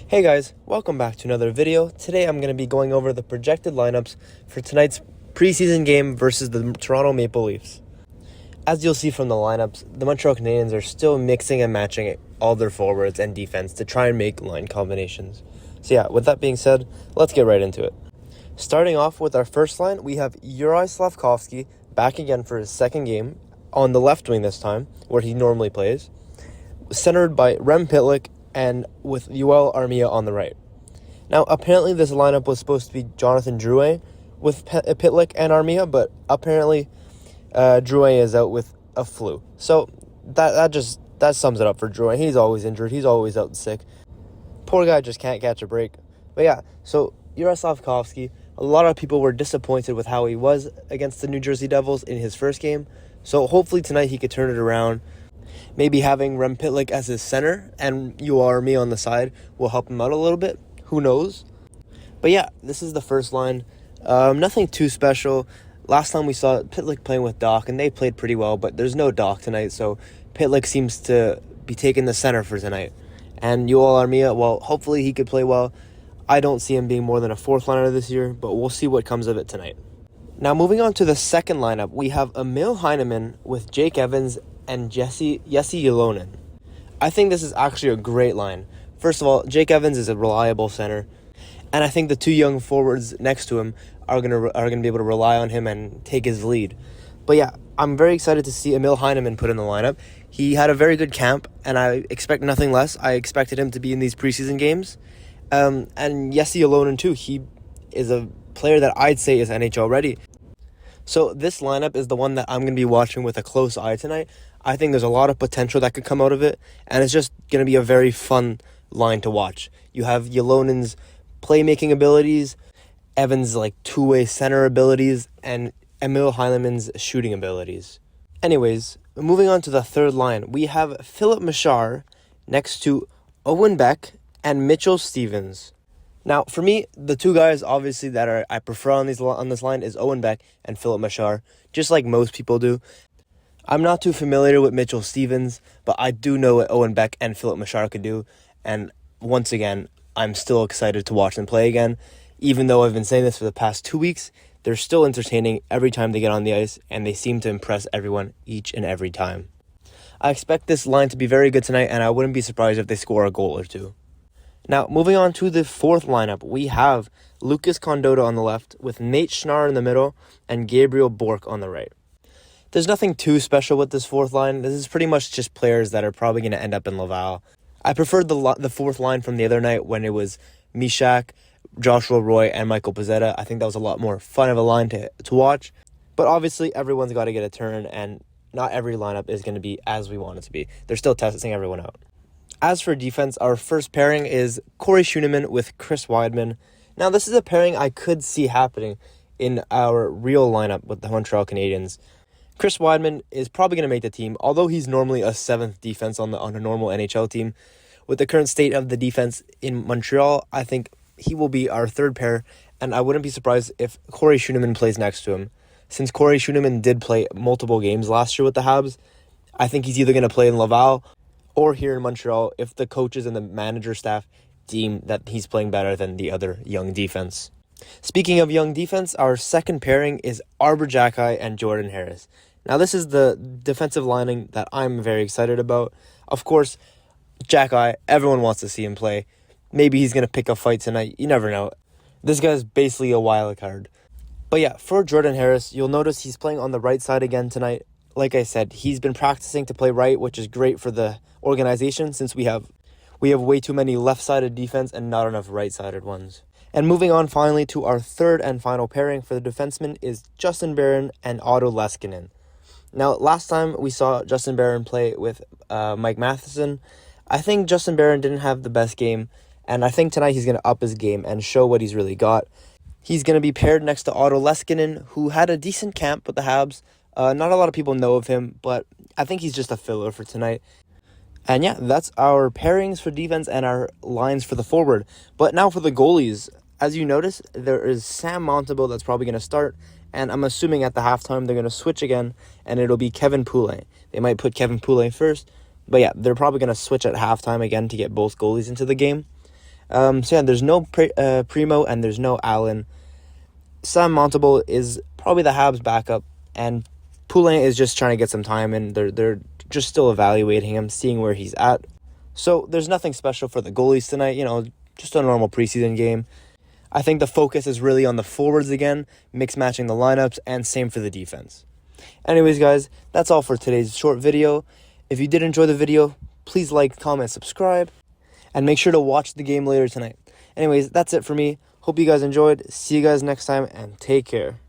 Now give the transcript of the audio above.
Hey guys, welcome back to another video. Today I'm going to be going over the projected lineups for tonight's preseason game versus the Toronto Maple Leafs. As you'll see from the lineups, the Montreal Canadiens are still mixing and matching all their forwards and defense to try and make line combinations. So yeah, with that being said, let's get right into it. Starting off with our first line, we have Yurai Slavkovski back again for his second game on the left wing this time, where he normally plays, centered by Rem Pitlick and with Yoel Armia on the right. Now, apparently this lineup was supposed to be Jonathan Drouin with Pitlick and Armia, but apparently Drouin is out with a flu. So that sums it up for Drouin. He's always injured. He's always out sick. Poor guy just can't catch a break. But yeah, so Yurai Slavkovski, a lot of people were disappointed with how he was against the New Jersey Devils in his first game. So hopefully tonight he could turn it around. Maybe having Rem Pitlick as his center and Armia on the side will help him out a little bit. Who knows? But yeah, this is the first line. Nothing too special. Last time we saw Pitlick playing with Doc, and they played pretty well, but there's no Doc tonight, so Pitlick seems to be taking the center for tonight. And Yoel Armia, well, hopefully he could play well. I don't see him being more than a fourth liner this year, but we'll see what comes of it tonight. Now, moving on to the second lineup, we have Emil Heinemann with Jake Evans and Jesse Yolonen. I think this is actually a great line. First of all, Jake Evans is a reliable center, and I think the two young forwards next to him are gonna be able to rely on him and take his lead. But yeah, I'm very excited to see Emil Heinemann put in the lineup. He had a very good camp, and I expect nothing less. I expected him to be in these preseason games. And Jesse Yolonen too. He is a player that I'd say is NHL ready. So this lineup is the one that I'm going to be watching with a close eye tonight. I think there's a lot of potential that could come out of it, and it's just going to be a very fun line to watch. You have Yolonen's playmaking abilities, Evans' two-way center abilities, and Emil Heinemann's shooting abilities. Anyways, moving on to the third line, we have Philip Machar next to Owen Beck and Mitchell Stevens. Now, for me, the two guys obviously that I prefer on this line is Owen Beck and Philip Machar, just like most people do. I'm not too familiar with Mitchell Stevens, but I do know what Owen Beck and Philip Machar could do. And once again, I'm still excited to watch them play again. Even though I've been saying this for the past 2 weeks, they're still entertaining every time they get on the ice, and they seem to impress everyone each and every time. I expect this line to be very good tonight, and I wouldn't be surprised if they score a goal or two. Now, moving on to the fourth lineup, we have Lucas Condotta on the left with Nate Schnarr in the middle and Gabriel Bourque on the right. There's nothing too special with this fourth line. This is pretty much just players that are probably going to end up in Laval. I preferred the fourth line from the other night when it was Mishak, Joshua Roy, and Michael Pezzetta. I think that was a lot more fun of a line to watch. But obviously, everyone's got to get a turn, and not every lineup is going to be as we want it to be. They're still testing everyone out. As for defense, our first pairing is Corey Schunaman with Chris Weidman. Now, this is a pairing I could see happening in our real lineup with the Montreal Canadiens. Chris Weidman is probably going to make the team, although he's normally a seventh defense on a normal NHL team. With the current state of the defense in Montreal, I think he will be our third pair, and I wouldn't be surprised if Corey Schunaman plays next to him. Since Corey Schunaman did play multiple games last year with the Habs, I think he's either going to play in Laval or here in Montreal if the coaches and the manager staff deem that he's playing better than the other young defense. Speaking of young defense, our second pairing is Arber Xhekaj and Jordan Harris. Now, this is the defensive lining that I'm very excited about. Of course, Xhekaj, everyone wants to see him play. Maybe he's going to pick a fight tonight. You never know. This guy's basically a wild card. But yeah, for Jordan Harris, you'll notice he's playing on the right side again tonight. Like I said, he's been practicing to play right, which is great for the organization since we have way too many left-sided defense and not enough right-sided ones. And moving on finally to our third and final pairing for the defensemen is Justin Barron and Otto Leskinen. Now, last time we saw Justin Barron play with Mike Matheson, I think Justin Barron didn't have the best game, and I think tonight he's going to up his game and show what he's really got. He's going to be paired next to Otto Leskinen, who had a decent camp with the Habs. Not a lot of people know of him, but I think he's just a filler for tonight. And yeah, that's our pairings for defense and our lines for the forward. But now for the goalies. As you notice, there is Sam Montembeault that's probably going to start, and I'm assuming at the halftime they're going to switch again, and it'll be Kevin Poulin. They might put Kevin Poulin first, but yeah, they're probably going to switch at halftime again to get both goalies into the game. So yeah, there's no Primo and there's no Allen. Sam Montembeault is probably the Habs backup, and Poulin is just trying to get some time, and they're just still evaluating him, seeing where he's at. So there's nothing special for the goalies tonight, just a normal preseason game. I think the focus is really on the forwards again, mix-matching the lineups, and same for the defense. Anyways, guys, that's all for today's short video. If you did enjoy the video, please like, comment, subscribe, and make sure to watch the game later tonight. Anyways, that's it for me. Hope you guys enjoyed. See you guys next time, and take care.